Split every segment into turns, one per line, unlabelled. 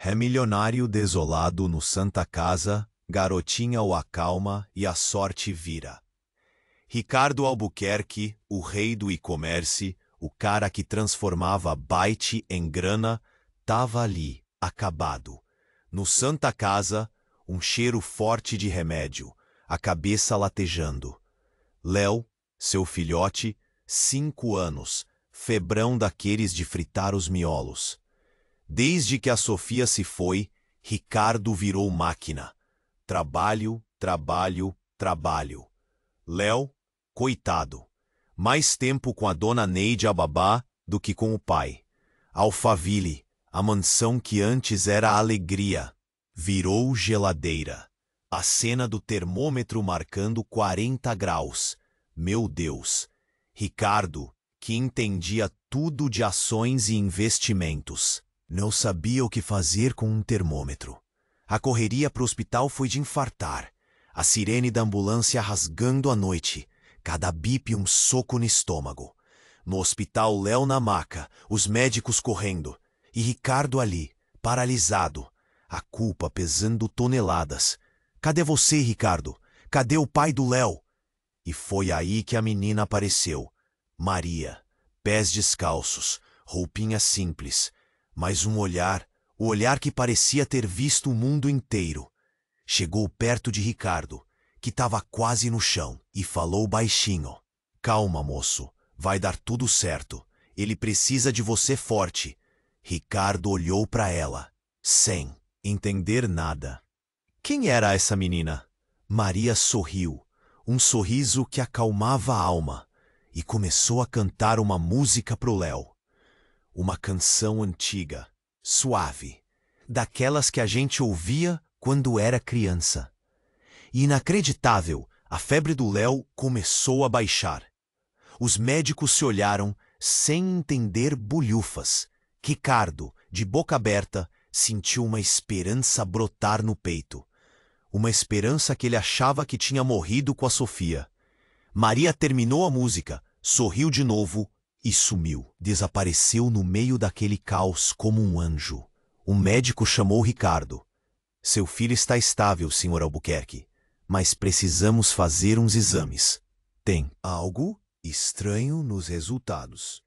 É milionário desolado no Santa Casa, garotinha o acalma e a sorte vira. Ricardo Albuquerque, o rei do e-commerce, o cara que transformava byte em grana, tava ali, acabado. No Santa Casa, um cheiro forte de remédio, a cabeça latejando. Léo, seu filhote, 5 anos, febrão daqueles de fritar os miolos. Desde que a Sofia se foi, Ricardo virou máquina. Trabalho, trabalho, trabalho. Léo, coitado. Mais tempo com a dona Neide a babá do que com o pai. Alphaville, a mansão que antes era alegria, virou geladeira. A cena do termômetro marcando 40 graus. Meu Deus! Ricardo, que entendia tudo de ações e investimentos, não sabia o que fazer com um termômetro. A correria para o hospital foi de infartar. A sirene da ambulância rasgando a noite. Cada bip um soco no estômago. No hospital, Léo na maca, os médicos correndo. E Ricardo ali, paralisado. A culpa pesando toneladas. Cadê você, Ricardo? Cadê o pai do Léo? E foi aí que a menina apareceu. Maria, pés descalços, roupinha simples, mas um olhar, o olhar que parecia ter visto o mundo inteiro. Chegou perto de Ricardo, que estava quase no chão, e falou baixinho. Calma, moço, vai dar tudo certo. Ele precisa de você forte. Ricardo olhou para ela, sem entender nada. Quem era essa menina? Maria sorriu, um sorriso que acalmava a alma, e começou a cantar uma música pro Léo. Uma canção antiga, suave, daquelas que a gente ouvia quando era criança. E inacreditável, a febre do Léo começou a baixar. Os médicos se olharam sem entender bulhufas. Ricardo, de boca aberta, sentiu uma esperança brotar no peito. Uma esperança que ele achava que tinha morrido com a Sofia. Maria terminou a música, sorriu de novo e sumiu. Desapareceu no meio daquele caos como um anjo. O médico chamou Ricardo. Seu filho está estável, Sr. Albuquerque, mas precisamos fazer uns exames. Tem algo estranho nos resultados.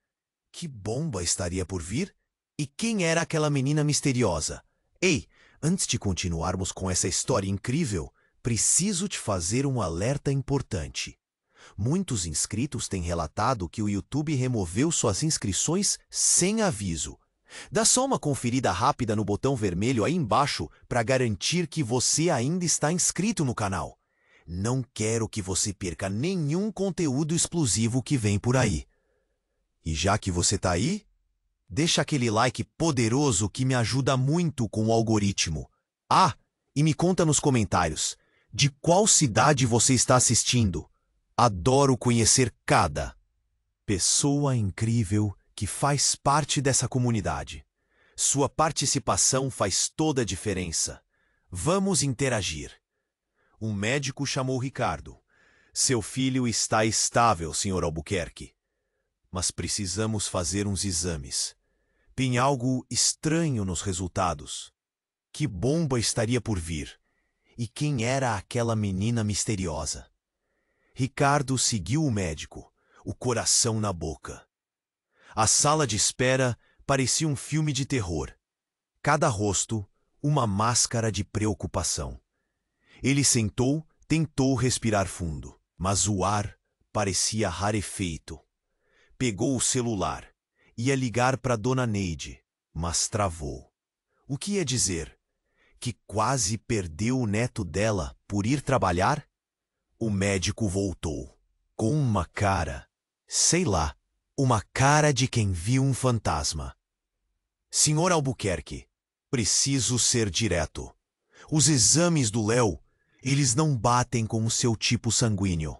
Que bomba estaria por vir? E quem era aquela menina misteriosa? Ei, antes de continuarmos com essa história incrível, preciso te fazer um alerta importante. Muitos inscritos têm relatado que o YouTube removeu suas inscrições sem aviso. Dá só uma conferida rápida no botão vermelho aí embaixo para garantir que você ainda está inscrito no canal. Não quero que você perca nenhum conteúdo exclusivo que vem por aí. E já que você está aí, deixa aquele like poderoso que me ajuda muito com o algoritmo. Ah, e me conta nos comentários, de qual cidade você está assistindo? Adoro conhecer cada pessoa incrível que faz parte dessa comunidade. Sua participação faz toda a diferença. Vamos interagir. Um médico chamou Ricardo. Seu filho está estável, Sr. Albuquerque. Mas precisamos fazer uns exames. Tem algo estranho nos resultados. Que bomba estaria por vir? E quem era aquela menina misteriosa? Ricardo seguiu o médico, o coração na boca. A sala de espera parecia um filme de terror. Cada rosto, uma máscara de preocupação. Ele sentou, tentou respirar fundo, mas o ar parecia rarefeito. Pegou o celular. Ia ligar para Dona Neide, mas travou. O que ia dizer? Que quase perdeu o neto dela por ir trabalhar? O médico voltou, com uma cara, sei lá, uma cara de quem viu um fantasma. Senhor Albuquerque, preciso ser direto. Os exames do Léo, eles não batem com o seu tipo sanguíneo.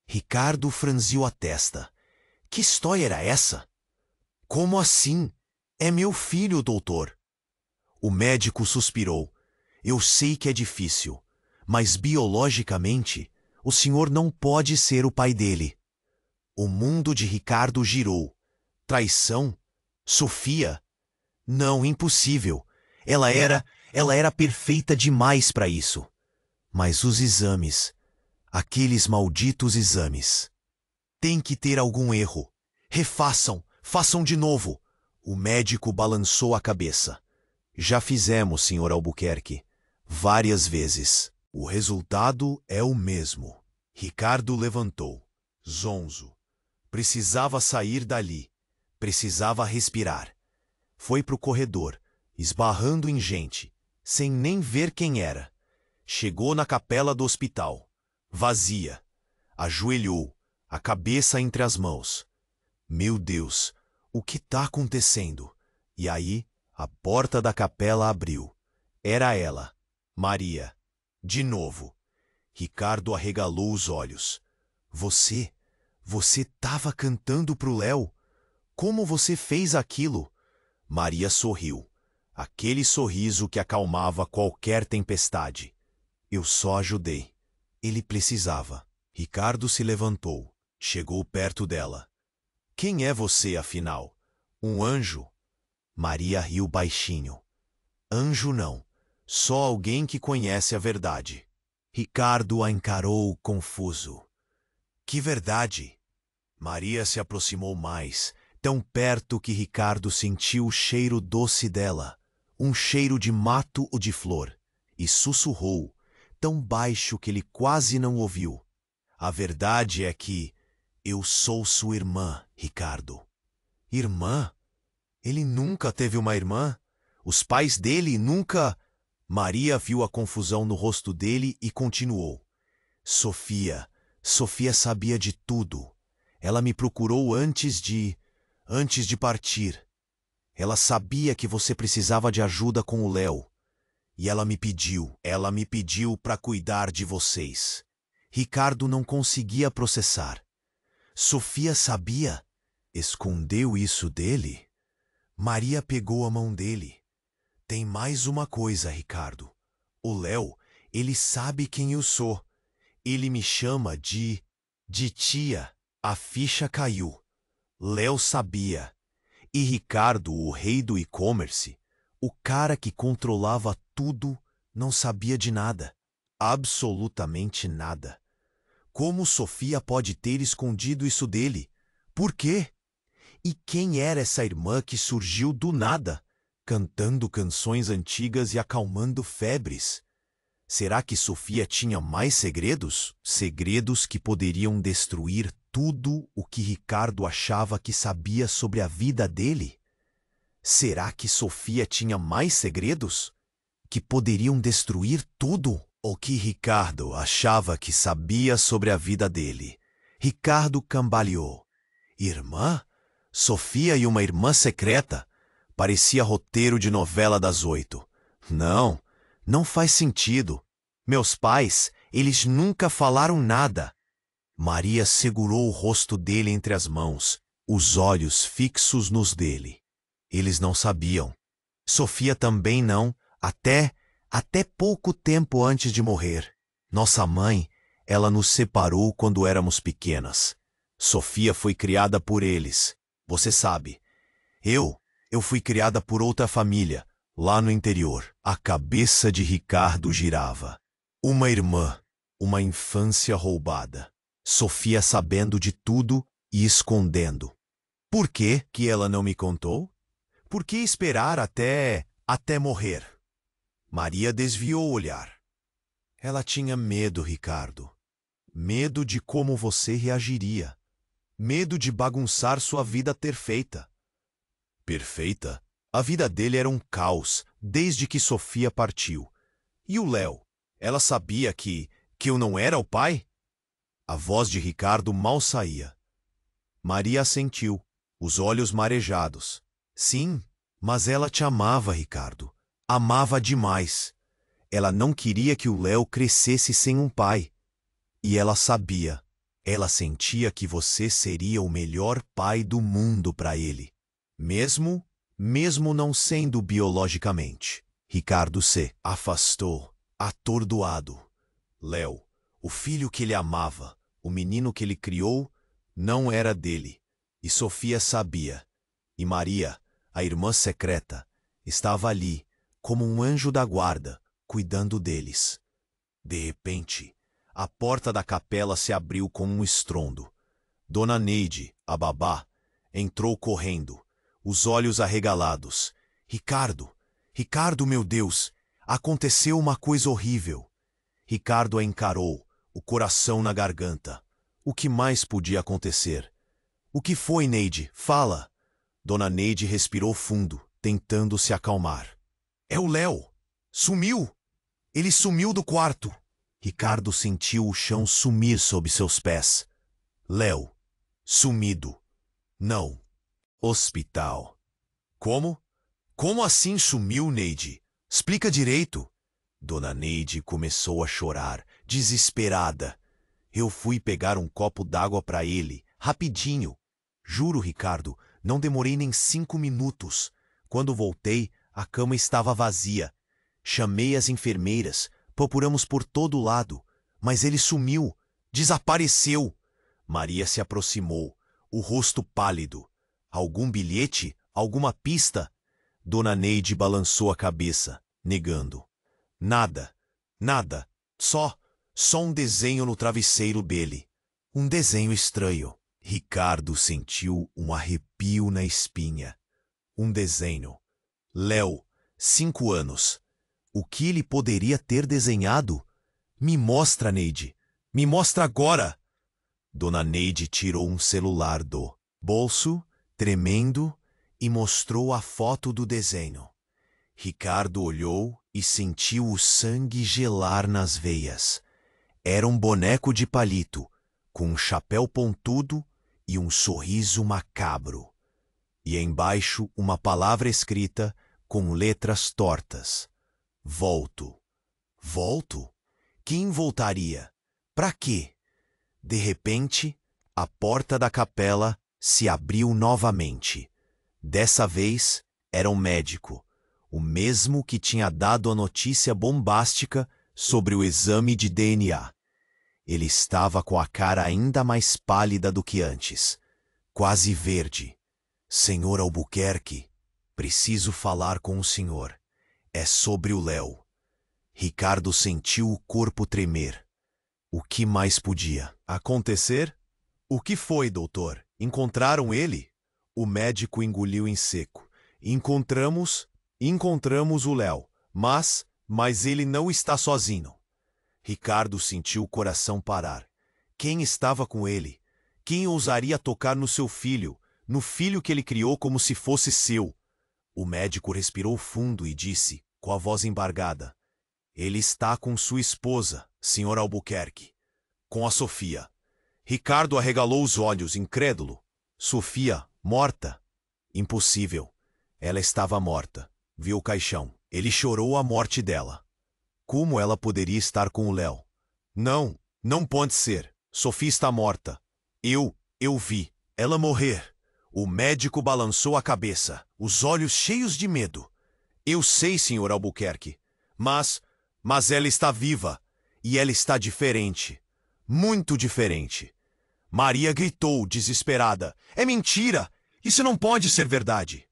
Ricardo franziu a testa. Que história era essa? Como assim? É meu filho, doutor. O médico suspirou. Eu sei que é difícil, mas biologicamente, o senhor não pode ser o pai dele. O mundo de Ricardo girou. Traição? Sofia? Não, impossível. Ela era perfeita demais para isso. Mas os exames, aqueles malditos exames. Tem que ter algum erro. Refaçam, façam de novo. O médico balançou a cabeça. Já fizemos, Sr. Albuquerque. Várias vezes. O resultado é o mesmo. Ricardo levantou. Zonzo. Precisava sair dali. Precisava respirar. Foi pro corredor, esbarrando em gente, sem nem ver quem era. Chegou na capela do hospital. Vazia. Ajoelhou, a cabeça entre as mãos. Meu Deus, o que tá acontecendo? E aí, a porta da capela abriu. Era ela, Maria. De novo. Ricardo arregalou os olhos. Você tava cantando pro Léo? Como você fez aquilo? Maria sorriu. Aquele sorriso que acalmava qualquer tempestade. Eu só ajudei. Ele precisava. Ricardo se levantou. Chegou perto dela. Quem é você, afinal? Um anjo? Maria riu baixinho. Anjo não. Só alguém que conhece a verdade. Ricardo a encarou confuso. Que verdade? Maria se aproximou mais, tão perto que Ricardo sentiu o cheiro doce dela, um cheiro de mato ou de flor, e sussurrou, tão baixo que ele quase não ouviu. A verdade é que eu sou sua irmã, Ricardo. Irmã? Ele nunca teve uma irmã? Os pais dele nunca... Maria viu a confusão no rosto dele e continuou. Sofia sabia de tudo. Ela me procurou antes de partir. Ela sabia que você precisava de ajuda com o Léo. E ela me pediu para cuidar de vocês. Ricardo não conseguia processar. Sofia sabia? Escondeu isso dele? Maria pegou a mão dele. Tem mais uma coisa, Ricardo. O Léo, ele sabe quem eu sou. Ele me chama de tia. A ficha caiu. Léo sabia. E Ricardo, o rei do e-commerce, o cara que controlava tudo, não sabia de nada. Absolutamente nada. Como Sofia pode ter escondido isso dele? Por quê? E quem era essa irmã que surgiu do nada, cantando canções antigas e acalmando febres? Será que Sofia tinha mais segredos? Segredos que poderiam destruir tudo o que Ricardo achava que sabia sobre a vida dele? Será que Sofia tinha mais segredos? Que poderiam destruir tudo o que Ricardo achava que sabia sobre a vida dele? Ricardo cambaleou. Irmã? Sofia e uma irmã secreta? Parecia roteiro de novela das 8. Não. Não faz sentido. Meus pais, eles nunca falaram nada. Maria segurou o rosto dele entre as mãos, os olhos fixos nos dele. Eles não sabiam. Sofia também não, até pouco tempo antes de morrer. Nossa mãe, ela nos separou quando éramos pequenas. Sofia foi criada por eles. Você sabe. Eu fui criada por outra família. Lá no interior, a cabeça de Ricardo girava. Uma irmã, uma infância roubada. Sofia sabendo de tudo e escondendo. Por que ela não me contou? Por que esperar até morrer? Maria desviou o olhar. Ela tinha medo, Ricardo. Medo de como você reagiria. Medo de bagunçar sua vida perfeita. Perfeita? A vida dele era um caos, desde que Sofia partiu. E o Léo? Ela sabia que eu não era o pai? A voz de Ricardo mal saía. Maria assentiu, os olhos marejados. Sim, mas ela te amava, Ricardo. Amava demais. Ela não queria que o Léo crescesse sem um pai. E ela sabia. Ela sentia que você seria o melhor pai do mundo para ele. Mesmo não sendo biologicamente. Ricardo se afastou, atordoado. Léo, o filho que ele amava, o menino que ele criou, não era dele. E Sofia sabia. E Maria, a irmã secreta, estava ali, como um anjo da guarda, cuidando deles. De repente, a porta da capela se abriu com um estrondo. Dona Neide, a babá, entrou correndo, os olhos arregalados. Ricardo, Ricardo, meu Deus, aconteceu uma coisa horrível. Ricardo a encarou, o coração na garganta. O que mais podia acontecer? O que foi, Neide? Fala! Dona Neide respirou fundo, tentando se acalmar. É o Léo! Sumiu! Ele sumiu do quarto! Ricardo sentiu o chão sumir sob seus pés. Léo, sumido. Não. Hospital. Como? Como assim sumiu, Neide? Explica direito. Dona Neide começou a chorar, desesperada. Eu fui pegar um copo d'água para ele, rapidinho. Juro, Ricardo, não demorei nem 5 minutos. Quando voltei, a cama estava vazia. Chamei as enfermeiras, procuramos por todo lado, mas ele sumiu, desapareceu. Maria se aproximou, o rosto pálido. Algum bilhete? Alguma pista? Dona Neide balançou a cabeça, negando. Nada, nada, só um desenho no travesseiro dele. Um desenho estranho. Ricardo sentiu um arrepio na espinha. Um desenho. Léo, 5 anos. O que ele poderia ter desenhado? Me mostra, Neide. Me mostra agora. Dona Neide tirou um celular do bolso, tremendo, e mostrou a foto do desenho. Ricardo olhou e sentiu o sangue gelar nas veias. Era um boneco de palito, com um chapéu pontudo e um sorriso macabro. E embaixo uma palavra escrita com letras tortas. Volto. Volto? Quem voltaria? Pra quê? De repente, a porta da capela se abriu novamente. Dessa vez, era um médico, o mesmo que tinha dado a notícia bombástica sobre o exame de DNA. Ele estava com a cara ainda mais pálida do que antes, quase verde. Senhor Albuquerque, preciso falar com o senhor. É sobre o Léo. Ricardo sentiu o corpo tremer. O que mais podia acontecer? O que foi, doutor? Encontraram ele? O médico engoliu em seco. Encontramos o Léo, mas ele não está sozinho. Ricardo sentiu o coração parar. Quem estava com ele? Quem ousaria tocar no seu filho, no filho que ele criou como se fosse seu? O médico respirou fundo e disse, com a voz embargada, ele está com sua esposa, Sr. Albuquerque, com a Sofia. Ricardo arregalou os olhos, incrédulo. Sofia, morta? Impossível. Ela estava morta. Viu o caixão. Ele chorou a morte dela. Como ela poderia estar com o Léo? Não, não pode ser. Sofia está morta. Eu vi ela morrer. O médico balançou a cabeça, os olhos cheios de medo. Eu sei, Sr. Albuquerque, mas ela está viva. E ela está diferente. Muito diferente. Maria gritou, desesperada. É mentira! Isso não pode ser verdade!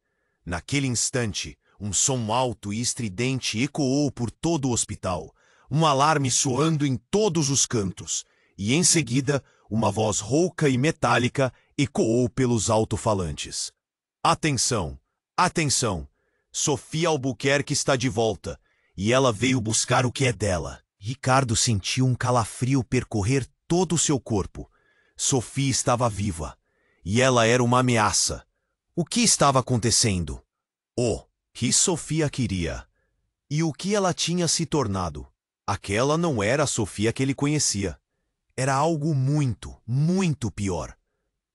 Naquele instante, um som alto e estridente ecoou por todo o hospital, um alarme soando em todos os cantos, e em seguida, uma voz rouca e metálica ecoou pelos alto-falantes. Atenção! Atenção! Sofia Albuquerque está de volta, e ela veio buscar o que é dela. Ricardo sentiu um calafrio percorrer todo o seu corpo. Sofia estava viva, e ela era uma ameaça. O que estava acontecendo? O que Sofia queria? E o que ela tinha se tornado? Aquela não era a Sofia que ele conhecia. Era algo muito, muito pior.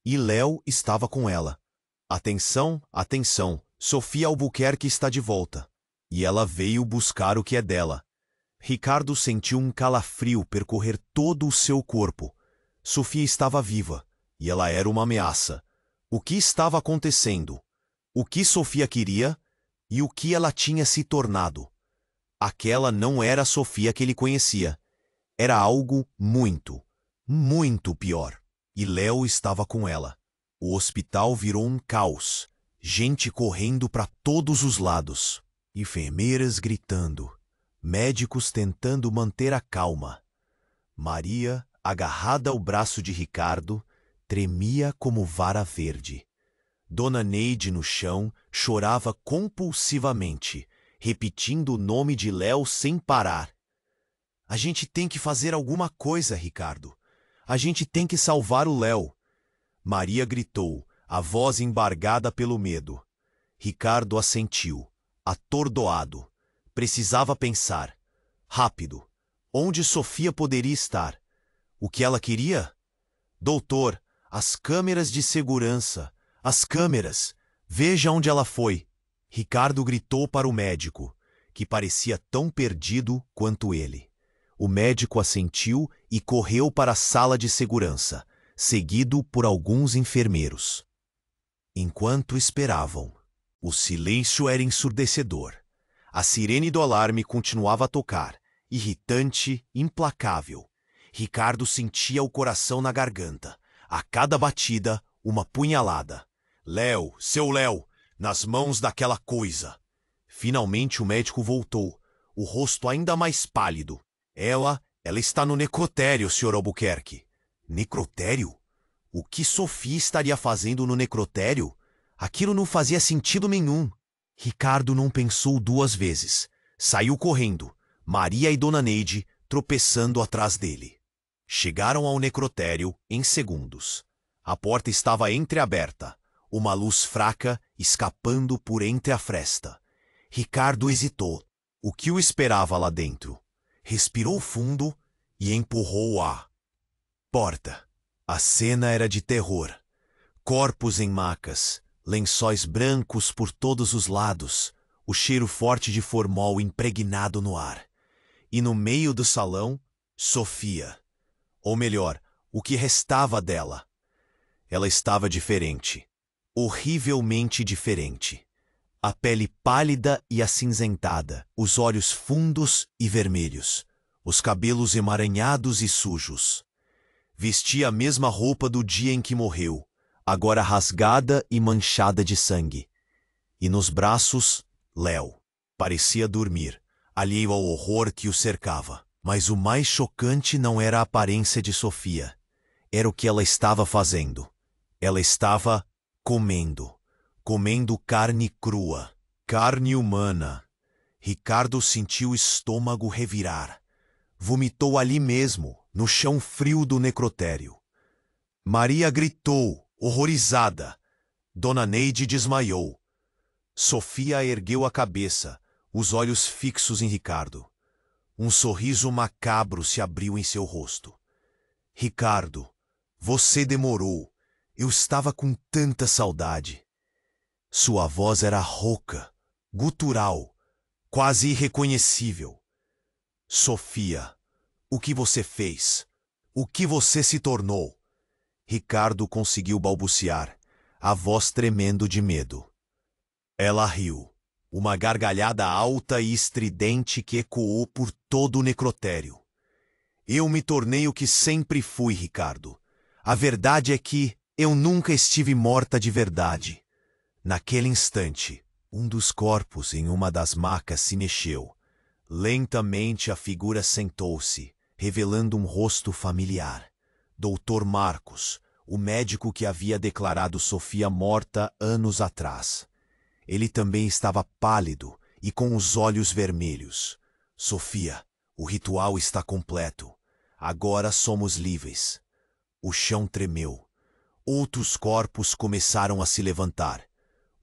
E Léo estava com ela. Atenção, atenção, Sofia Albuquerque está de volta. E ela veio buscar o que é dela. Ricardo sentiu um calafrio percorrer todo o seu corpo. Sofia estava viva, e ela era uma ameaça. O que estava acontecendo? O que Sofia queria e o que ela tinha se tornado? Aquela não era a Sofia que ele conhecia. Era algo muito, muito pior. E Léo estava com ela. O hospital virou um caos. Gente correndo para todos os lados. enfermeiras gritando, médicos tentando manter a calma. Maria, agarrada ao braço de Ricardo, tremia como vara verde. Dona Neide, no chão, chorava compulsivamente, repetindo o nome de Léo sem parar. A gente tem que fazer alguma coisa, Ricardo. A gente tem que salvar o Léo. Maria gritou, a voz embargada pelo medo. Ricardo assentiu, atordoado. Precisava pensar. Rápido. Onde Sofia poderia estar? O que ela queria? Doutor, as câmeras de segurança. As câmeras. Veja onde ela foi. Ricardo gritou para o médico, que parecia tão perdido quanto ele. O médico assentiu e correu para a sala de segurança, seguido por alguns enfermeiros. Enquanto esperavam, o silêncio era ensurdecedor. A sirene do alarme continuava a tocar, irritante, implacável. Ricardo sentia o coração na garganta. A cada batida, uma punhalada. Léo, seu Léo, nas mãos daquela coisa. Finalmente o médico voltou, o rosto ainda mais pálido. Ela está no necrotério, Sr. Albuquerque. Necrotério? O que Sofia estaria fazendo no necrotério? Aquilo não fazia sentido nenhum. Ricardo não pensou duas vezes. Saiu correndo, Maria e Dona Neide tropeçando atrás dele. Chegaram ao necrotério em segundos. A porta estava entreaberta, uma luz fraca escapando por entre a fresta. Ricardo hesitou. O que o esperava lá dentro? Respirou fundo e empurrou a porta. A cena era de terror. Corpos em macas, lençóis brancos por todos os lados, o cheiro forte de formol impregnado no ar. E no meio do salão, Sofia. Ou melhor, o que restava dela. Ela estava diferente. Horrivelmente diferente. A pele pálida e acinzentada, os olhos fundos e vermelhos, os cabelos emaranhados e sujos. Vestia a mesma roupa do dia em que morreu, agora rasgada e manchada de sangue. E nos braços, Léo. Parecia dormir, alheio ao horror que o cercava. Mas o mais chocante não era a aparência de Sofia. Era o que ela estava fazendo. Ela estava comendo. Comendo carne crua, carne humana. Ricardo sentiu o estômago revirar. Vomitou ali mesmo, no chão frio do necrotério. Maria gritou, horrorizada. Dona Neide desmaiou. Sofia ergueu a cabeça, os olhos fixos em Ricardo. Um sorriso macabro se abriu em seu rosto. Ricardo, você demorou. Eu estava com tanta saudade. Sua voz era rouca, gutural, quase irreconhecível. Sofia, o que você fez? O que você se tornou? Ricardo conseguiu balbuciar, a voz tremendo de medo. Ela riu, uma gargalhada alta e estridente que ecoou por todo o necrotério. Eu me tornei o que sempre fui, Ricardo. A verdade é que eu nunca estive morta de verdade. Naquele instante, um dos corpos em uma das macas se mexeu. Lentamente a figura sentou-se, revelando um rosto familiar. Doutor Marcos, o médico que havia declarado Sofia morta anos atrás. Ele também estava pálido e com os olhos vermelhos. Sofia, o ritual está completo. Agora somos livres. O chão tremeu. Outros corpos começaram a se levantar.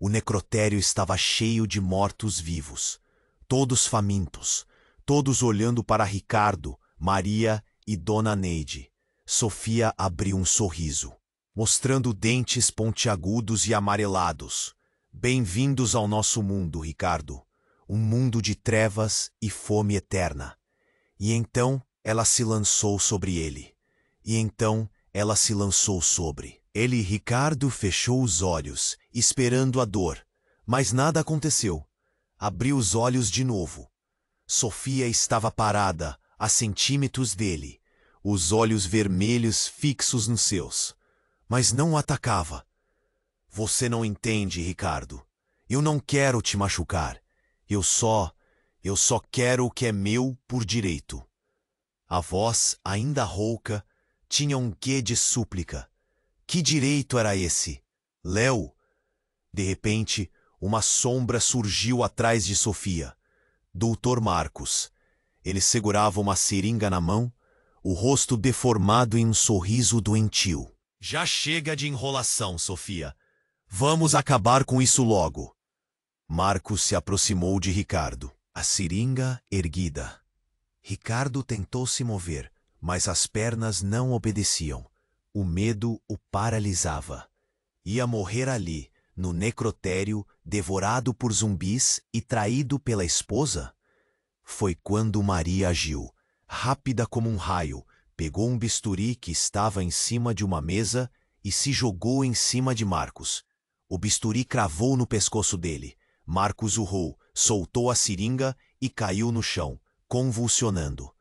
O necrotério estava cheio de mortos-vivos, todos famintos, todos olhando para Ricardo, Maria e Dona Neide. Sofia abriu um sorriso, mostrando dentes pontiagudos e amarelados. Bem-vindos ao nosso mundo, Ricardo, um mundo de trevas e fome eterna. E então ela se lançou sobre ele. E então ela se lançou sobre ele. Ricardo fechou os olhos, esperando a dor, mas nada aconteceu. Abriu os olhos de novo. Sofia estava parada, a centímetros dele, os olhos vermelhos fixos nos seus, mas não o atacava. Você não entende, Ricardo. Eu não quero te machucar. Eu só quero o que é meu por direito. A voz, ainda rouca, tinha um quê de súplica. Que direito era esse? Léo! De repente, uma sombra surgiu atrás de Sofia. Doutor Marcos. Ele segurava uma seringa na mão, o rosto deformado em um sorriso doentio. Já chega de enrolação, Sofia. Vamos acabar com isso logo. Marcos se aproximou de Ricardo, a seringa erguida. Ricardo tentou se mover, mas as pernas não obedeciam. O medo o paralisava. Ia morrer ali, no necrotério, devorado por zumbis e traído pela esposa? Foi quando Maria agiu, rápida como um raio, pegou um bisturi que estava em cima de uma mesa e se jogou em cima de Marcos. O bisturi cravou no pescoço dele. Marcos urrou, soltou a seringa e caiu no chão, convulsionando.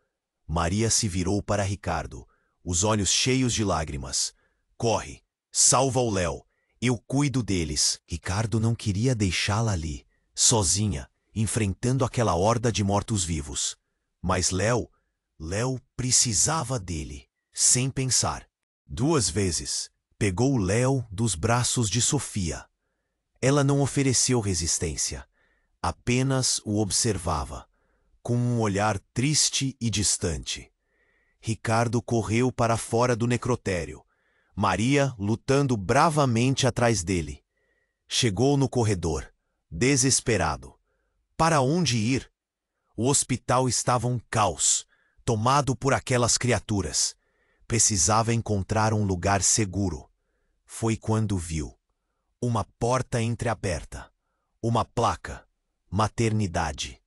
Maria se virou para Ricardo, os olhos cheios de lágrimas. Corre, salva o Léo, eu cuido deles. Ricardo não queria deixá-la ali, sozinha, enfrentando aquela horda de mortos-vivos. Mas Léo precisava dele, sem pensar. 2 vezes, pegou Léo dos braços de Sofia. Ela não ofereceu resistência, apenas o observava, com um olhar triste e distante. Ricardo correu para fora do necrotério, Maria lutando bravamente atrás dele. Chegou no corredor, desesperado. Para onde ir? O hospital estava um caos, tomado por aquelas criaturas. Precisava encontrar um lugar seguro. Foi quando viu uma porta entreaberta, uma placa, maternidade.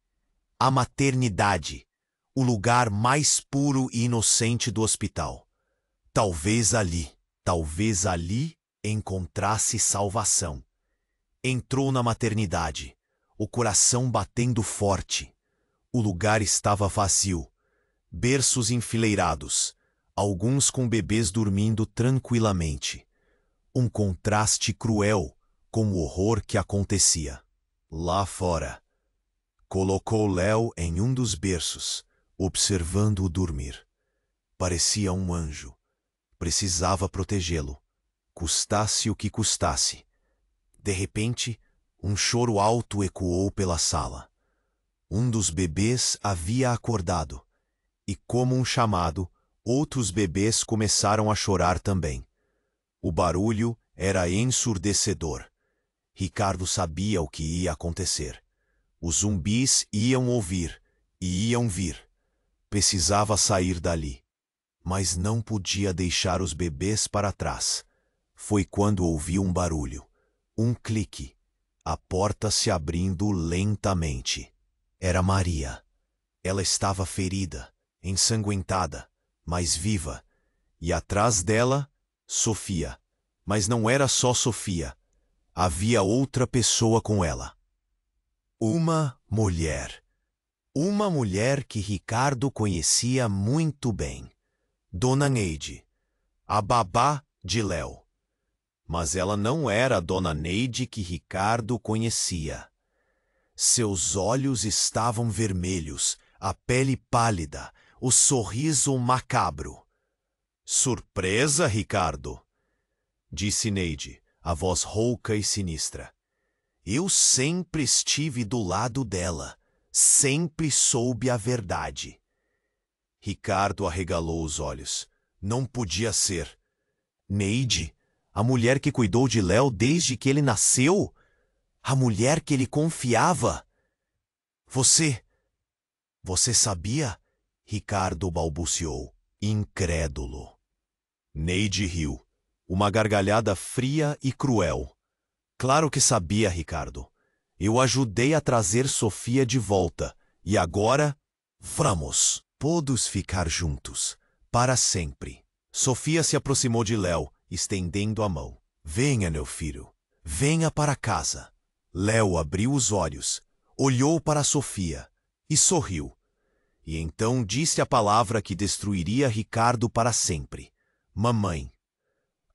A maternidade, o lugar mais puro e inocente do hospital. Talvez ali encontrasse salvação. Entrou na maternidade, o coração batendo forte. O lugar estava vazio, berços enfileirados, alguns com bebês dormindo tranquilamente. Um contraste cruel com o horror que acontecia. Lá fora, colocou Léo em um dos berços, observando-o dormir. Parecia um anjo. Precisava protegê-lo, custasse o que custasse. De repente, um choro alto ecoou pela sala. Um dos bebês havia acordado, e como um chamado, outros bebês começaram a chorar também. O barulho era ensurdecedor. Ricardo sabia o que ia acontecer. Os zumbis iam ouvir e iam vir. Precisava sair dali, mas não podia deixar os bebês para trás. Foi quando ouviu um barulho, um clique, a porta se abrindo lentamente. Era Maria. Ela estava ferida, ensanguentada, mas viva, e atrás dela, Sofia. Mas não era só Sofia. Havia outra pessoa com ela. Uma mulher. Uma mulher que Ricardo conhecia muito bem. Dona Neide, a babá de Léo. Mas ela não era a Dona Neide que Ricardo conhecia. Seus olhos estavam vermelhos, a pele pálida, o sorriso macabro. Surpresa, Ricardo? Disse Neide, a voz rouca e sinistra. Eu sempre estive do lado dela, sempre soube a verdade. Ricardo arregalou os olhos. Não podia ser. Neide, a mulher que cuidou de Léo desde que ele nasceu? A mulher que ele confiava? Você sabia? Ricardo balbuciou, incrédulo. Neide riu, uma gargalhada fria e cruel. Claro que sabia, Ricardo. Eu ajudei a trazer Sofia de volta. E agora, vamos todos ficar juntos, para sempre. Sofia se aproximou de Léo, estendendo a mão. Venha, meu filho. Venha para casa. Léo abriu os olhos, olhou para Sofia e sorriu. E então disse a palavra que destruiria Ricardo para sempre. Mamãe.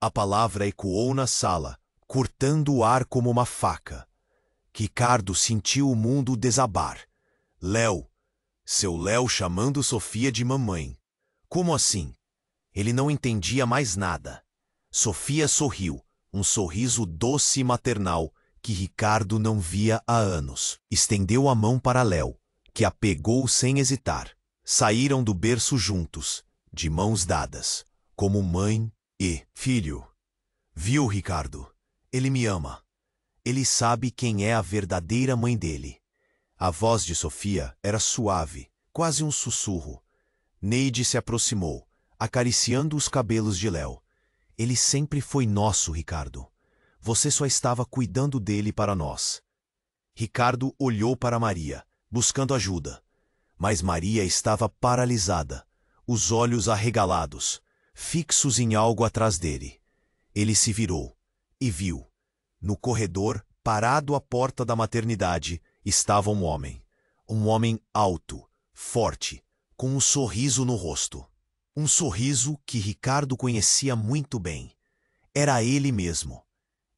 A palavra ecoou na sala, cortando o ar como uma faca. Ricardo sentiu o mundo desabar. Léo, seu Léo chamando Sofia de mamãe. Como assim? Ele não entendia mais nada. Sofia sorriu, um sorriso doce e maternal que Ricardo não via há anos. Estendeu a mão para Léo, que a pegou sem hesitar. Saíram do berço juntos, de mãos dadas, como mãe e filho. Viu, Ricardo? Ele me ama. Ele sabe quem é a verdadeira mãe dele. A voz de Sofia era suave, quase um sussurro. Neide se aproximou, acariciando os cabelos de Léo. Ele sempre foi nosso, Ricardo. Você só estava cuidando dele para nós. Ricardo olhou para Maria, buscando ajuda. Mas Maria estava paralisada, os olhos arregalados, fixos em algo atrás dele. Ele se virou e viu. No corredor, parado à porta da maternidade, estava um homem. Um homem alto, forte, com um sorriso no rosto. Um sorriso que Ricardo conhecia muito bem. Era ele mesmo.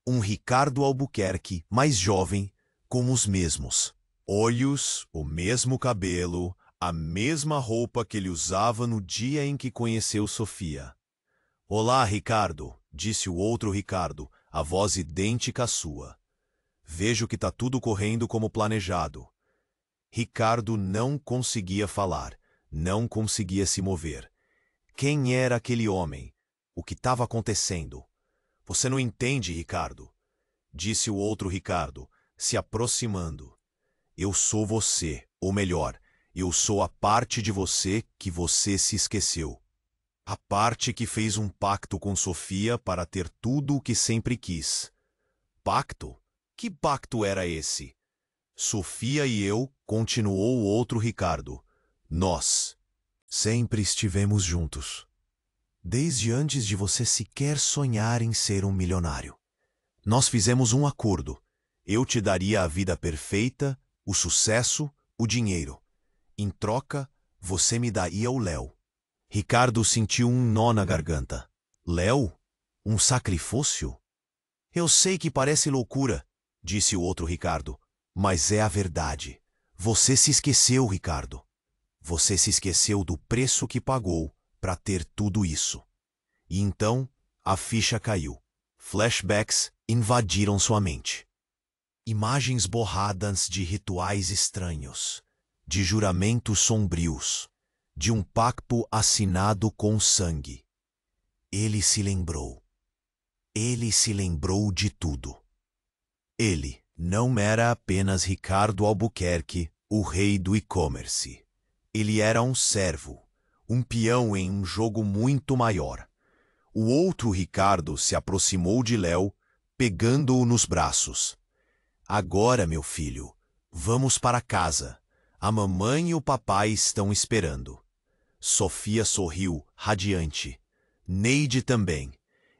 Um Ricardo Albuquerque, mais jovem, com os mesmos olhos, o mesmo cabelo, a mesma roupa que ele usava no dia em que conheceu Sofia. Olá, Ricardo, disse o outro Ricardo, a voz idêntica à sua. Vejo que tá tudo correndo como planejado. Ricardo não conseguia falar, não conseguia se mover. Quem era aquele homem? O que estava acontecendo? Você não entende, Ricardo, disse o outro Ricardo, se aproximando. Eu sou você, ou melhor, eu sou a parte de você que você se esqueceu. A parte que fez um pacto com Sofia para ter tudo o que sempre quis. Pacto? Que pacto era esse? Sofia e eu, continuou o outro Ricardo. Nós sempre estivemos juntos. Desde antes de você sequer sonhar em ser um milionário. Nós fizemos um acordo. Eu te daria a vida perfeita, o sucesso, o dinheiro. Em troca, você me daria o Léo. Ricardo sentiu um nó na garganta. Léo? Um sacrifício? Eu sei que parece loucura, disse o outro Ricardo, mas é a verdade. Você se esqueceu, Ricardo. Você se esqueceu do preço que pagou para ter tudo isso. E então, a ficha caiu. Flashbacks invadiram sua mente. Imagens borradas de rituais estranhos, de juramentos sombrios, de um pacto assinado com sangue. Ele se lembrou. Ele se lembrou de tudo. Ele não era apenas Ricardo Albuquerque, o rei do e-commerce. Ele era um servo, um peão em um jogo muito maior. O outro Ricardo se aproximou de Léo, pegando-o nos braços. Agora, meu filho, vamos para casa. A mamãe e o papai estão esperando. Sofia sorriu, radiante. Neide também.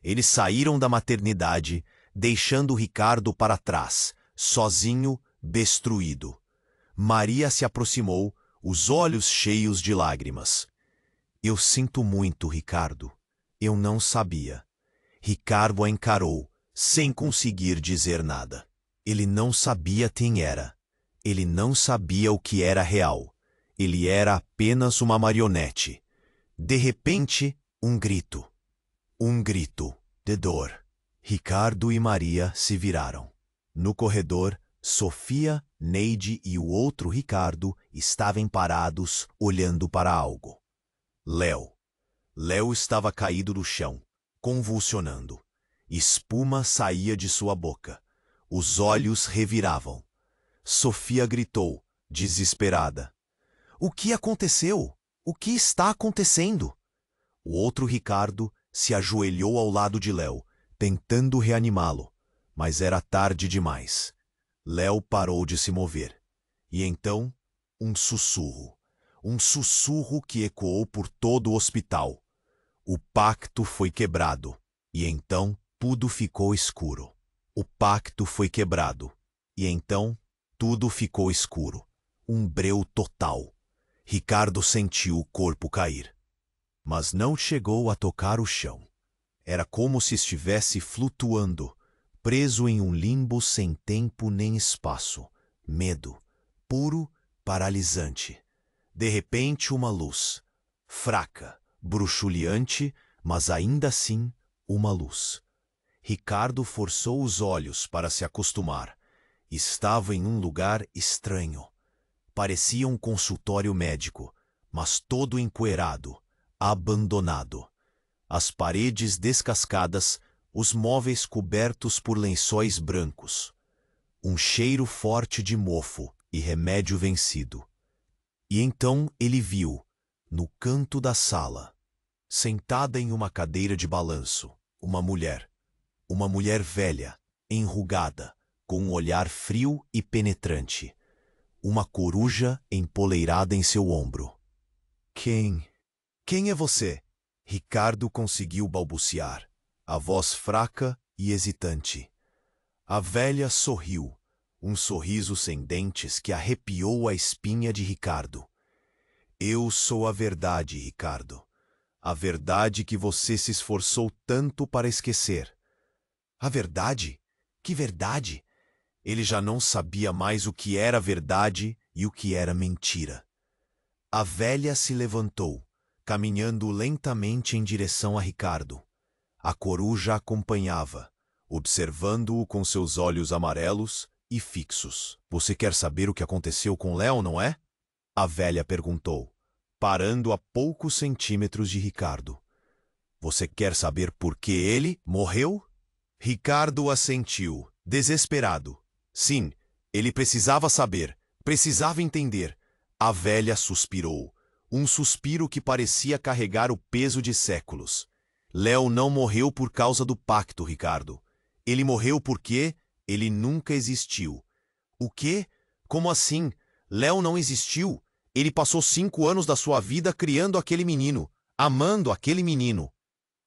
Eles saíram da maternidade, deixando Ricardo para trás, sozinho, destruído. Maria se aproximou, os olhos cheios de lágrimas. Eu sinto muito, Ricardo. Eu não sabia. Ricardo a encarou, sem conseguir dizer nada. Ele não sabia quem era. Ele não sabia o que era real. Ele era apenas uma marionete. De repente, um grito. Um grito de dor. Ricardo e Maria se viraram. No corredor, Sofia, Neide e o outro Ricardo estavam parados, olhando para algo. Léo. Léo estava caído no chão, convulsionando. Espuma saía de sua boca. Os olhos reviravam. Sofia gritou, desesperada. O que aconteceu? O que está acontecendo? O outro Ricardo se ajoelhou ao lado de Léo, tentando reanimá-lo, mas era tarde demais. Léo parou de se mover. E então, um sussurro. Um sussurro que ecoou por todo o hospital. O pacto foi quebrado, e então tudo ficou escuro. O pacto foi quebrado, e então tudo ficou escuro. Um breu total. Ricardo sentiu o corpo cair. Mas não chegou a tocar o chão. Era como se estivesse flutuando, preso em um limbo sem tempo nem espaço. Medo, puro, paralisante. De repente, uma luz. Fraca, bruxuleante, mas ainda assim uma luz. Ricardo forçou os olhos para se acostumar. Estava em um lugar estranho. Parecia um consultório médico, mas todo empoeirado, abandonado. As paredes descascadas, os móveis cobertos por lençóis brancos. Um cheiro forte de mofo e remédio vencido. E então ele viu, no canto da sala, sentada em uma cadeira de balanço, uma mulher. Uma mulher velha, enrugada, com um olhar frio e penetrante. Uma coruja empoleirada em seu ombro. Quem é você? Ricardo conseguiu balbuciar, a voz fraca e hesitante. A velha sorriu, um sorriso sem dentes que arrepiou a espinha de Ricardo. Eu sou a verdade, Ricardo. A verdade que você se esforçou tanto para esquecer. A verdade? Que verdade? Ele já não sabia mais o que era verdade e o que era mentira. A velha se levantou, caminhando lentamente em direção a Ricardo. A coruja acompanhava, observando-o com seus olhos amarelos e fixos. Você quer saber o que aconteceu com Léo, não é? A velha perguntou, parando a poucos centímetros de Ricardo. Você quer saber por que ele morreu? Ricardo assentiu, desesperado. Sim, ele precisava saber, precisava entender. A velha suspirou, um suspiro que parecia carregar o peso de séculos. Léo não morreu por causa do pacto, Ricardo. Ele morreu porque ele nunca existiu. O quê? Como assim? Léo não existiu? Ele passou 5 anos da sua vida criando aquele menino, amando aquele menino.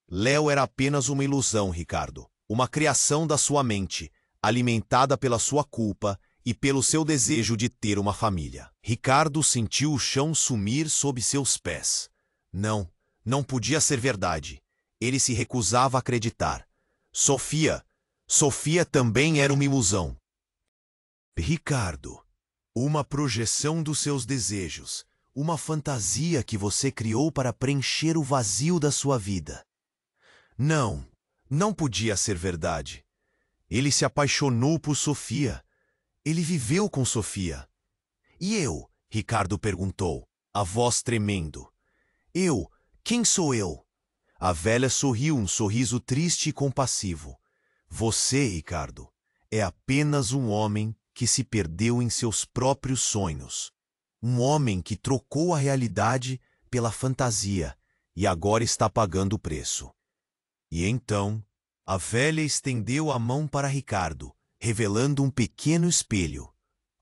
Léo era apenas uma ilusão, Ricardo. Uma criação da sua mente, alimentada pela sua culpa e pelo seu desejo de ter uma família. Ricardo sentiu o chão sumir sob seus pés. Não podia ser verdade. Ele se recusava a acreditar. Sofia também era uma ilusão. Ricardo, uma projeção dos seus desejos, uma fantasia que você criou para preencher o vazio da sua vida. Não podia ser verdade. Ele se apaixonou por Sofia. Ele viveu com Sofia. E eu? Ricardo perguntou, a voz tremendo. Eu? Quem sou eu? A velha sorriu um sorriso triste e compassivo. Você, Ricardo, é apenas um homem que se perdeu em seus próprios sonhos. Um homem que trocou a realidade pela fantasia e agora está pagando o preço. E então, a velha estendeu a mão para Ricardo, revelando um pequeno espelho.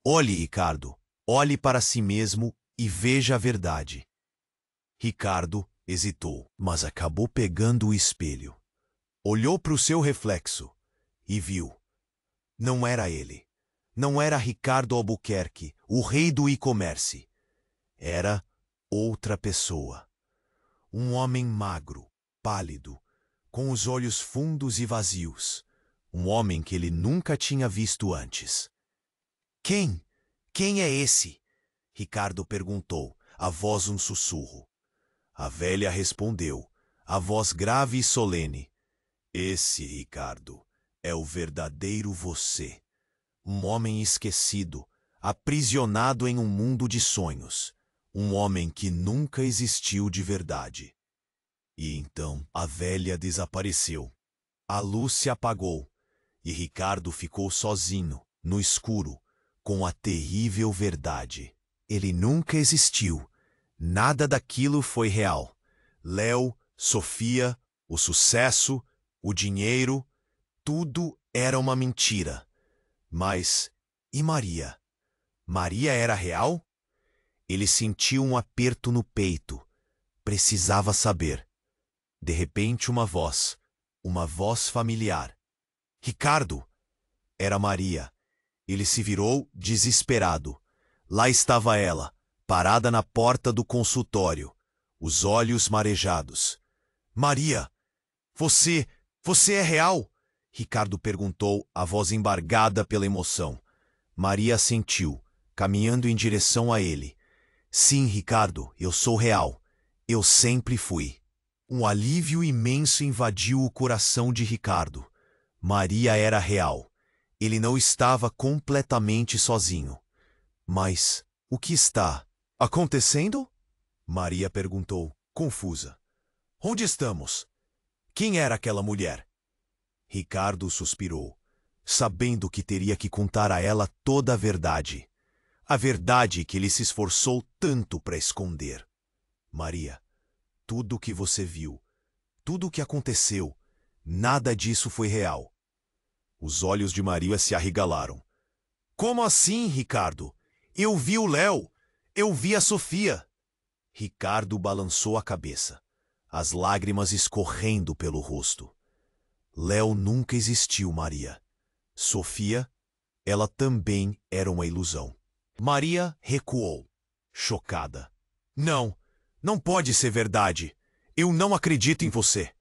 Olhe, Ricardo, olhe para si mesmo e veja a verdade. Ricardo hesitou, mas acabou pegando o espelho. Olhou para o seu reflexo e viu. Não era ele. Não era Ricardo Albuquerque, o rei do e-commerce. Era outra pessoa. Um homem magro, pálido, com os olhos fundos e vazios. Um homem que ele nunca tinha visto antes. Quem? Quem é esse? Ricardo perguntou, a voz um sussurro. A velha respondeu, a voz grave e solene. Esse, Ricardo, é o verdadeiro você. Um homem esquecido, aprisionado em um mundo de sonhos. Um homem que nunca existiu de verdade. E então a velha desapareceu. A luz se apagou e Ricardo ficou sozinho, no escuro, com a terrível verdade. Ele nunca existiu. Nada daquilo foi real. Léo, Sofia, o sucesso, o dinheiro, tudo era uma mentira. Mas, e Maria? Maria era real? Ele sentiu um aperto no peito. Precisava saber. De repente, uma voz familiar. Ricardo! Era Maria. Ele se virou desesperado. Lá estava ela, parada na porta do consultório, os olhos marejados. Maria! Você é real? Ricardo perguntou, a voz embargada pela emoção. Maria assentiu, caminhando em direção a ele. Sim, Ricardo, eu sou real. Eu sempre fui. Um alívio imenso invadiu o coração de Ricardo. Maria era real. Ele não estava completamente sozinho. Mas o que está acontecendo? Maria perguntou, confusa. Onde estamos? Quem era aquela mulher? Ricardo suspirou, sabendo que teria que contar a ela toda a verdade. A verdade que ele se esforçou tanto para esconder. Maria, tudo o que você viu, tudo o que aconteceu, nada disso foi real. Os olhos de Maria se arregalaram. Como assim, Ricardo? Eu vi o Léo. Eu vi a Sofia. Ricardo balançou a cabeça, as lágrimas escorrendo pelo rosto. Léo nunca existiu, Maria. Sofia, ela também era uma ilusão. Maria recuou, chocada. Não, não pode ser verdade. Eu não acredito em você.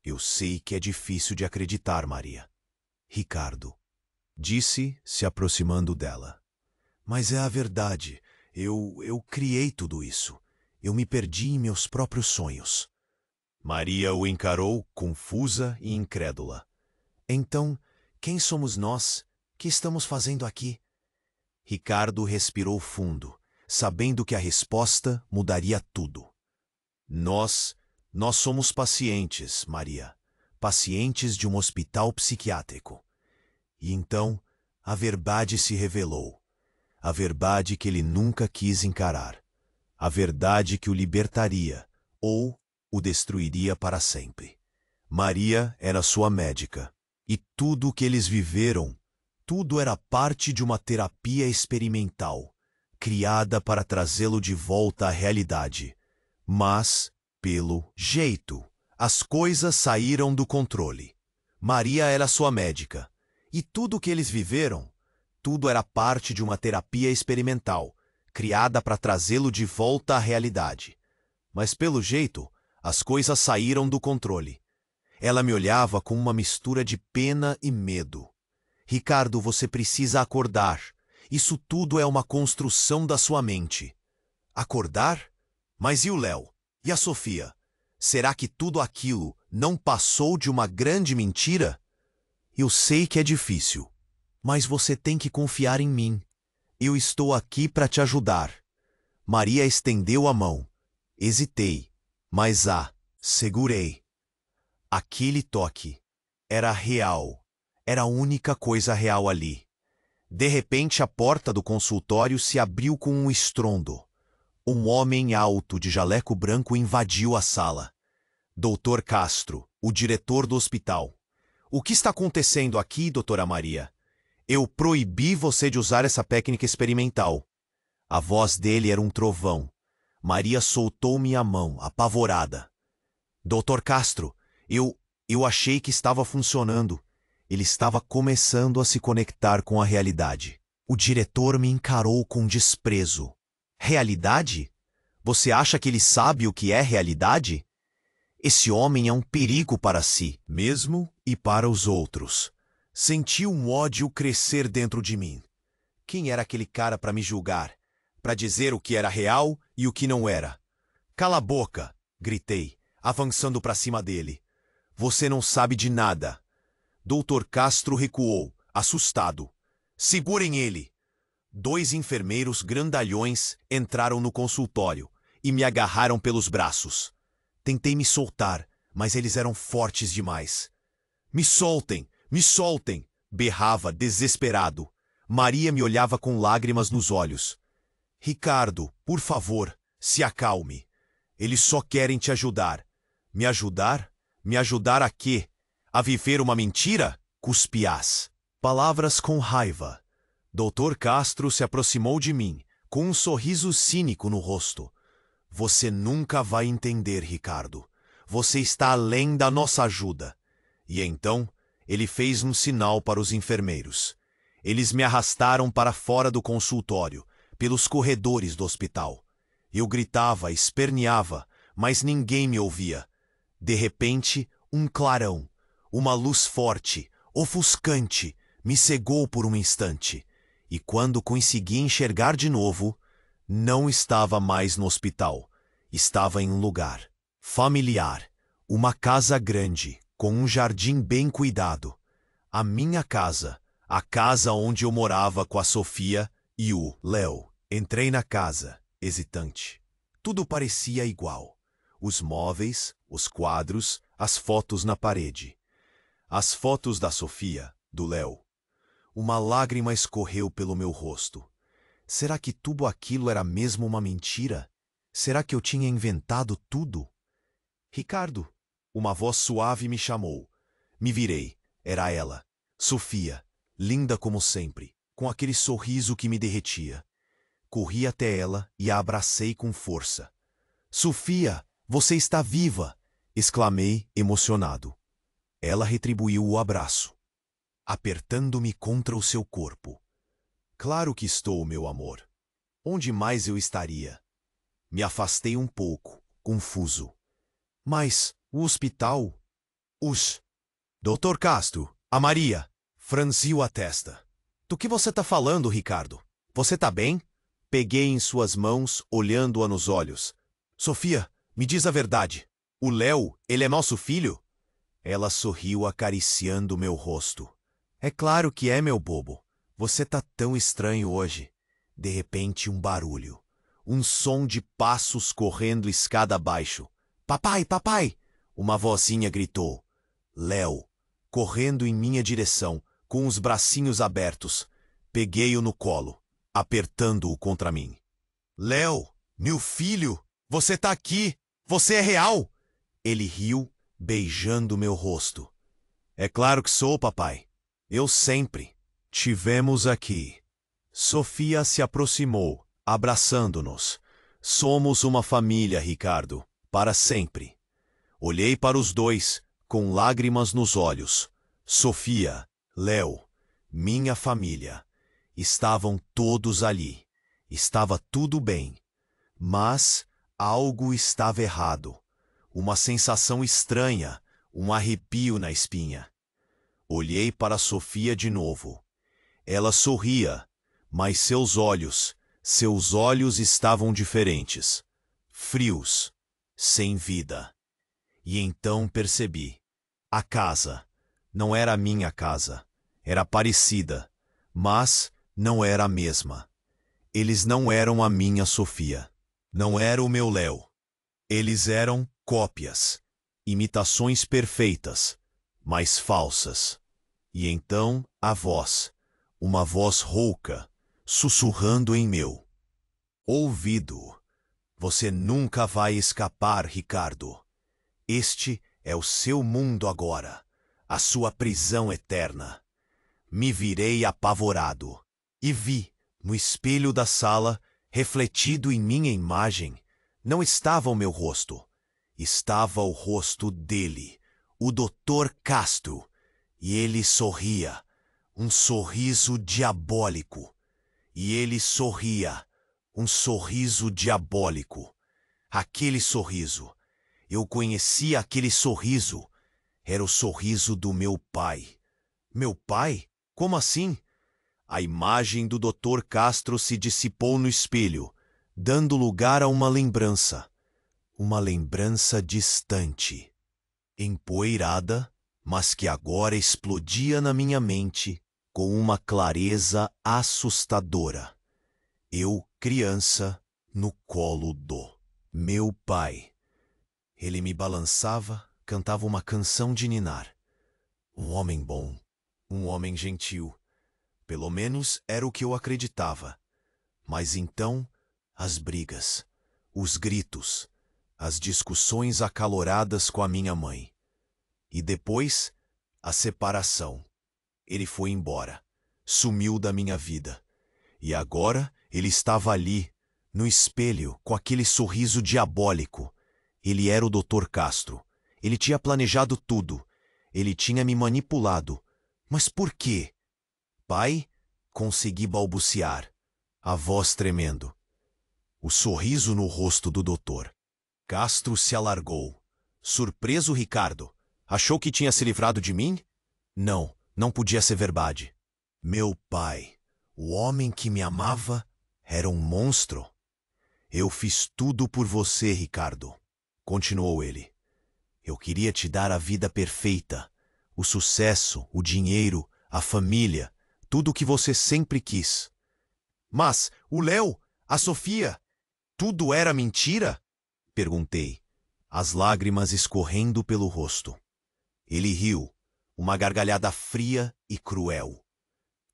Eu sei que é difícil de acreditar, Maria. Ricardo, disse, se aproximando dela. Mas é a verdade. Eu criei tudo isso. Eu me perdi em meus próprios sonhos. Maria o encarou, confusa e incrédula. Então, quem somos nós? Que estamos fazendo aqui? Ricardo respirou fundo, sabendo que a resposta mudaria tudo. Nós somos pacientes, Maria. Pacientes de um hospital psiquiátrico. E então, a verdade se revelou. A verdade que ele nunca quis encarar. A verdade que o libertaria, ou o destruiria para sempre. Maria era sua médica. E tudo o que eles viveram, tudo era parte de uma terapia experimental, criada para trazê-lo de volta à realidade. Mas, pelo jeito, as coisas saíram do controle. Maria era sua médica. E tudo o que eles viveram, tudo era parte de uma terapia experimental, criada para trazê-lo de volta à realidade. Mas, pelo jeito, as coisas saíram do controle. Ela me olhava com uma mistura de pena e medo. Ricardo, você precisa acordar. Isso tudo é uma construção da sua mente. Acordar? Mas e o Léo? E a Sofia? Será que tudo aquilo não passou de uma grande mentira? Eu sei que é difícil, mas você tem que confiar em mim. Eu estou aqui para te ajudar. Maria estendeu a mão. Hesitei, mas segurei. Aquele toque era real. Era a única coisa real ali. De repente, a porta do consultório se abriu com um estrondo. Um homem alto de jaleco branco invadiu a sala. Dr. Castro, o diretor do hospital. O que está acontecendo aqui, doutora Maria? Eu proibi você de usar essa técnica experimental. A voz dele era um trovão. Maria soltou minha mão, apavorada. Dr. Castro, eu achei que estava funcionando. Ele estava começando a se conectar com a realidade. O diretor me encarou com desprezo. Realidade? Você acha que ele sabe o que é realidade? Esse homem é um perigo para si mesmo e para os outros. Senti um ódio crescer dentro de mim. Quem era aquele cara para me julgar? Para dizer o que era real e o que não era? Cala a boca, gritei, avançando para cima dele. Você não sabe de nada. Dr. Castro recuou, assustado. Segurem ele. 2 enfermeiros grandalhões entraram no consultório e me agarraram pelos braços. Tentei me soltar, mas eles eram fortes demais. Me soltem! Me soltem! Berrava, desesperado. Maria me olhava com lágrimas nos olhos. Ricardo, por favor, se acalme. Eles só querem te ajudar. Me ajudar? Me ajudar a quê? A viver uma mentira? Cuspiás. Palavras com raiva. Dr. Castro se aproximou de mim, com um sorriso cínico no rosto. Você nunca vai entender, Ricardo. Você está além da nossa ajuda. E então, ele fez um sinal para os enfermeiros. Eles me arrastaram para fora do consultório, pelos corredores do hospital. Eu gritava, esperneava, mas ninguém me ouvia. De repente, um clarão, uma luz forte, ofuscante, me cegou por um instante, e quando consegui enxergar de novo, não estava mais no hospital. Estava em um lugar familiar, uma casa grande, com um jardim bem cuidado. A minha casa, a casa onde eu morava com a Sofia e o Léo. Entrei na casa, hesitante. Tudo parecia igual. Os móveis, os quadros, as fotos na parede. As fotos da Sofia, do Léo. Uma lágrima escorreu pelo meu rosto. Será que tudo aquilo era mesmo uma mentira? Será que eu tinha inventado tudo? Ricardo, uma voz suave me chamou. Me virei. Era ela, Sofia, linda como sempre, com aquele sorriso que me derretia. Corri até ela e a abracei com força. Sofia, você está viva! Exclamei, emocionado. Ela retribuiu o abraço, apertando-me contra o seu corpo. Claro que estou, meu amor. Onde mais eu estaria? Me afastei um pouco, confuso. Mas o hospital? Doutor Castro, a Maria, franziu a testa. Do que você está falando, Ricardo? Você está bem? Peguei em suas mãos, olhando-a nos olhos. Sofia, me diz a verdade. O Léo, ele é nosso filho? Ela sorriu acariciando meu rosto. É claro que é, meu bobo. Você tá tão estranho hoje. De repente, um barulho. Um som de passos correndo escada abaixo. Papai, papai! Uma vozinha gritou. Léo, correndo em minha direção, com os bracinhos abertos. Peguei-o no colo, apertando-o contra mim. Léo, meu filho, você tá aqui! Você é real! Ele riu, beijando meu rosto. É claro que sou, papai. Eu sempre. Tivemos aqui. Sofia se aproximou, abraçando-nos. Somos uma família, Ricardo, para sempre. Olhei para os dois, com lágrimas nos olhos. Sofia, Léo, minha família. Estavam todos ali. Estava tudo bem. Mas algo estava errado. Uma sensação estranha, um arrepio na espinha. Olhei para Sofia de novo. Ela sorria, mas seus olhos estavam diferentes. Frios, sem vida. E então percebi. A casa não era a minha casa. Era parecida, mas não era a mesma. Eles não eram a minha Sofia. Não era o meu Léo. Eles eram cópias, imitações perfeitas, mas falsas. E então a voz, uma voz rouca, sussurrando em meu ouvido. Você nunca vai escapar, Ricardo. Este é o seu mundo agora, a sua prisão eterna. Me virei apavorado e vi, no espelho da sala, refletido em minha imagem, não estava o meu rosto. Estava o rosto dele, o Dr. Castro, e ele sorria, um sorriso diabólico. E ele sorria, um sorriso diabólico. Aquele sorriso, eu conhecia aquele sorriso. Era o sorriso do meu pai. Meu pai? Como assim? A imagem do Dr. Castro se dissipou no espelho, dando lugar a uma lembrança. Uma lembrança distante, empoeirada, mas que agora explodia na minha mente com uma clareza assustadora. Eu, criança, no colo do meu pai. Ele me balançava, cantava uma canção de ninar. Um homem bom, um homem gentil. Pelo menos era o que eu acreditava. Mas então, as brigas, os gritos, as discussões acaloradas com a minha mãe. E depois, a separação. Ele foi embora, sumiu da minha vida. E agora ele estava ali, no espelho, com aquele sorriso diabólico. Ele era o Dr. Castro. Ele tinha planejado tudo. Ele tinha me manipulado. Mas por quê? Pai, consegui balbuciar, a voz tremendo. O sorriso no rosto do doutor. Castro se alargou. Surpreso, Ricardo. Achou que tinha se livrado de mim? Não, Não podia ser verdade. Meu pai, o homem que me amava, era um monstro. Eu fiz tudo por você, Ricardo, continuou ele. Eu queria te dar a vida perfeita, o sucesso, o dinheiro, a família, tudo o que você sempre quis. Mas o Léo, a Sofia, tudo era mentira? Perguntei, as lágrimas escorrendo pelo rosto. Ele riu, uma gargalhada fria e cruel.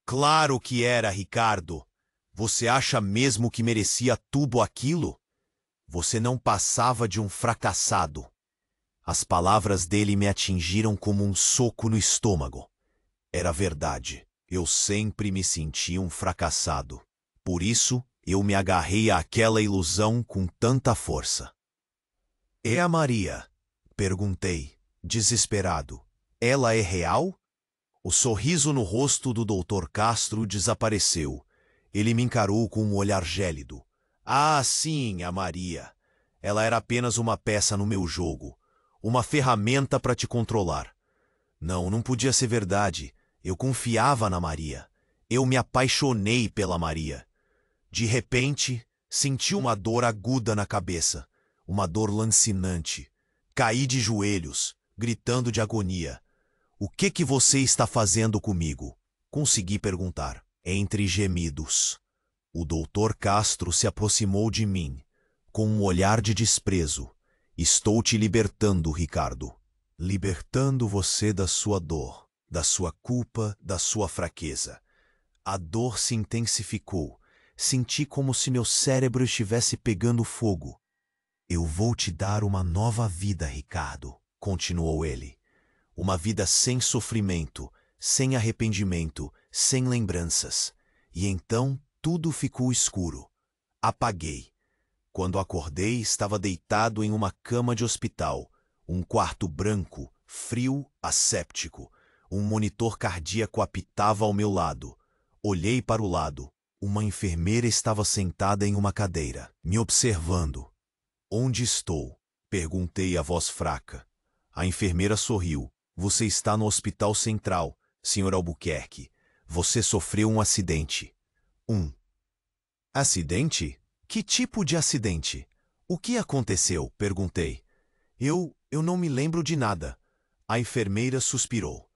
Claro que era, Ricardo. Você acha mesmo que merecia tudo aquilo? Você não passava de um fracassado. As palavras dele me atingiram como um soco no estômago. Era verdade. Eu sempre me senti um fracassado. Por isso, eu me agarrei àquela ilusão com tanta força. É a Maria? Perguntei, desesperado. Ela é real? O sorriso no rosto do Dr. Castro desapareceu. Ele me encarou com um olhar gélido. Ah, sim, a Maria. Ela era apenas uma peça no meu jogo. Uma ferramenta para te controlar. Não podia ser verdade. Eu confiava na Maria. Eu me apaixonei pela Maria. De repente, senti uma dor aguda na cabeça. Uma dor lancinante. Caí de joelhos, gritando de agonia. O que você está fazendo comigo? Consegui perguntar, entre gemidos. O doutor Castro se aproximou de mim, com um olhar de desprezo. Estou te libertando, Ricardo. Libertando você da sua dor, da sua culpa, da sua fraqueza. A dor se intensificou. Senti como se meu cérebro estivesse pegando fogo. Eu vou te dar uma nova vida, Ricardo, continuou ele. Uma vida sem sofrimento, sem arrependimento, sem lembranças. E então tudo ficou escuro. Apaguei. Quando acordei, estava deitado em uma cama de hospital. Um quarto branco, frio, asséptico. Um monitor cardíaco apitava ao meu lado. Olhei para o lado. Uma enfermeira estava sentada em uma cadeira, me observando. Onde estou? Perguntei a voz fraca. A enfermeira sorriu. Você está no Hospital Central, Sr. Albuquerque. Você sofreu um acidente. Acidente? Que tipo de acidente? O que aconteceu? Perguntei. Eu não me lembro de nada. A enfermeira suspirou.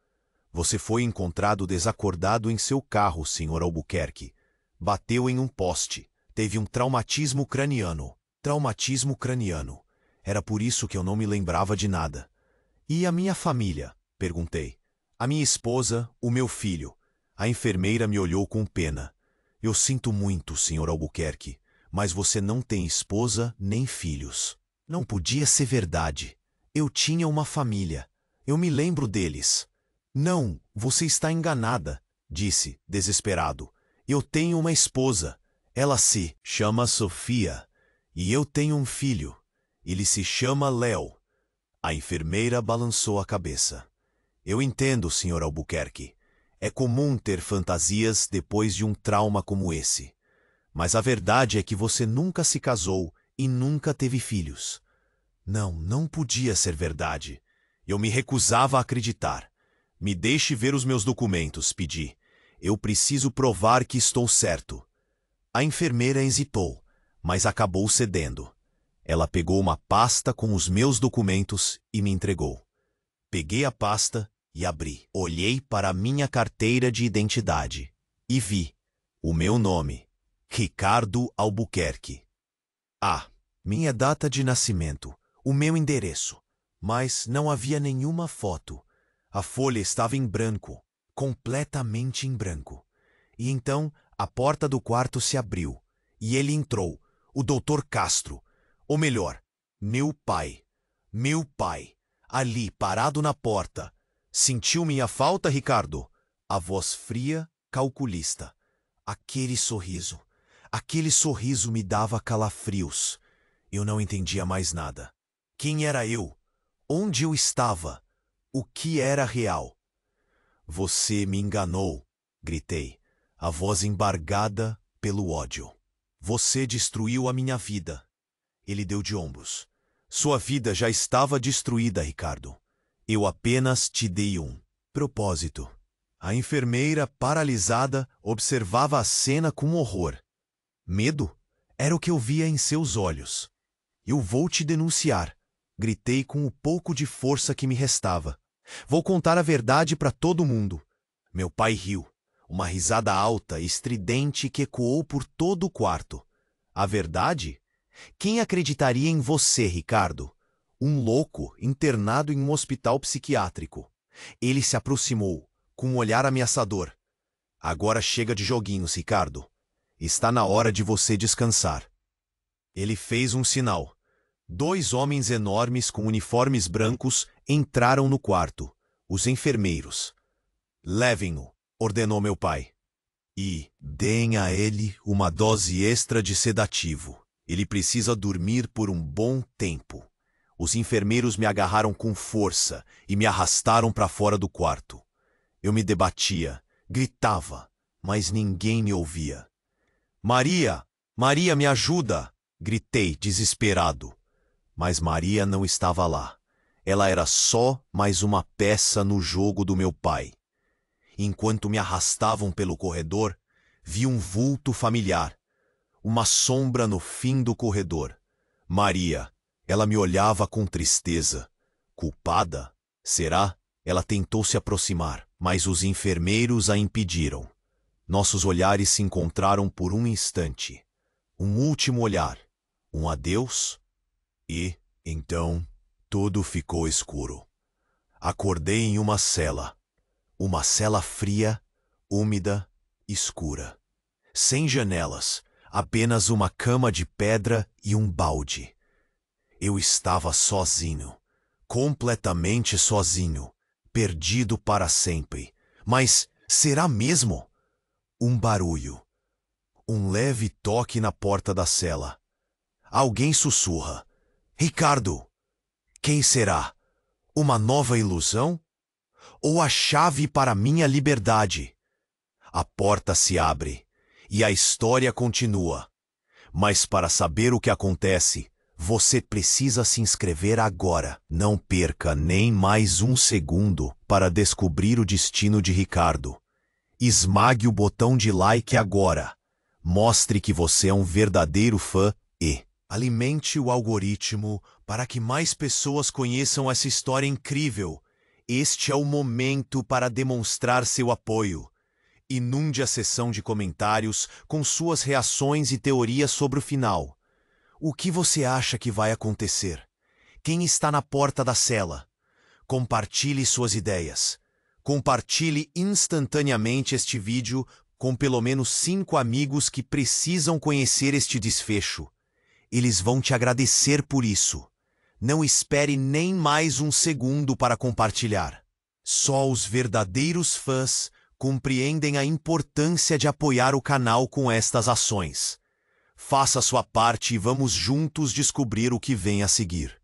Você foi encontrado desacordado em seu carro, Sr. Albuquerque. Bateu em um poste. Teve um traumatismo craniano. Traumatismo craniano. Era por isso que eu não me lembrava de nada. E a minha família? Perguntei. A minha esposa, o meu filho. A enfermeira me olhou com pena. Eu sinto muito, Sr. Albuquerque, mas você não tem esposa nem filhos. Não podia ser verdade. Eu tinha uma família. Eu me lembro deles. Não, você está enganada, disse, desesperado. Eu tenho uma esposa. Ela se chama Sofia. E eu tenho um filho. Ele se chama Léo. A enfermeira balançou a cabeça. Eu entendo, Sr. Albuquerque. É comum ter fantasias depois de um trauma como esse. Mas a verdade é que você nunca se casou e nunca teve filhos. Não podia ser verdade. Eu me recusava a acreditar. Me deixe ver os meus documentos, pedi. Eu preciso provar que estou certo. A enfermeira hesitou, mas acabou cedendo. Ela pegou uma pasta com os meus documentos e me entregou. Peguei a pasta e abri. Olhei para a minha carteira de identidade e vi o meu nome, Ricardo Albuquerque. Minha data de nascimento, o meu endereço, mas não havia nenhuma foto. A folha estava em branco, completamente em branco. E então a porta do quarto se abriu e ele entrou, o Dr. Castro. Ou melhor, meu pai. Meu pai, ali parado na porta. Sentiu minha falta, Ricardo? A voz fria, calculista. Aquele sorriso me dava calafrios. Eu não entendia mais nada. Quem era eu? Onde eu estava? O que era real? Você me enganou, gritei, a voz embargada pelo ódio. Você destruiu a minha vida. Ele deu de ombros. Sua vida já estava destruída, Ricardo. Eu apenas te dei um propósito. A enfermeira, paralisada, observava a cena com horror. Medo era o que eu via em seus olhos. Eu vou te denunciar, gritei com o pouco de força que me restava. Vou contar a verdade para todo mundo. Meu pai riu, uma risada alta e estridente que ecoou por todo o quarto. A verdade? Quem acreditaria em você, Ricardo? Um louco internado em um hospital psiquiátrico. Ele se aproximou, com um olhar ameaçador. Agora chega de joguinhos, Ricardo. Está na hora de você descansar. Ele fez um sinal. 2 homens enormes com uniformes brancos entraram no quarto. Os enfermeiros. Levem-no, ordenou meu pai. E deem a ele uma dose extra de sedativo. Ele precisa dormir por um bom tempo. Os enfermeiros me agarraram com força e me arrastaram para fora do quarto. Eu me debatia, gritava, mas ninguém me ouvia. Maria! Maria, me ajuda! Gritei, desesperado. Mas Maria não estava lá. Ela era só mais uma peça no jogo do meu pai. Enquanto me arrastavam pelo corredor, vi um vulto familiar. Uma sombra no fim do corredor. Maria. Ela me olhava com tristeza. Culpada? Será? Ela tentou se aproximar, mas os enfermeiros a impediram. Nossos olhares se encontraram por um instante. Um último olhar. Um adeus. E, então, tudo ficou escuro. Acordei em uma cela. Uma cela fria, úmida, escura. Sem janelas, apenas uma cama de pedra e um balde. Eu estava sozinho, completamente sozinho, perdido para sempre. Mas será mesmo? Um barulho. Um leve toque na porta da cela. Alguém sussurra. Ricardo! Quem será? Uma nova ilusão? Ou a chave para minha liberdade? A porta se abre e a história continua. Mas para saber o que acontece, você precisa se inscrever agora. Não perca nem mais um segundo para descobrir o destino de Ricardo. Esmague o botão de like agora. Mostre que você é um verdadeiro fã e alimente o algoritmo para que mais pessoas conheçam essa história incrível. Este é o momento para demonstrar seu apoio. Inunde a seção de comentários com suas reações e teorias sobre o final. O que você acha que vai acontecer? Quem está na porta da cela? Compartilhe suas ideias. Compartilhe instantaneamente este vídeo com pelo menos 5 amigos que precisam conhecer este desfecho. Eles vão te agradecer por isso. Não espere nem mais um segundo para compartilhar. Só os verdadeiros fãs compreendem a importância de apoiar o canal com estas ações. Faça sua parte e vamos juntos descobrir o que vem a seguir.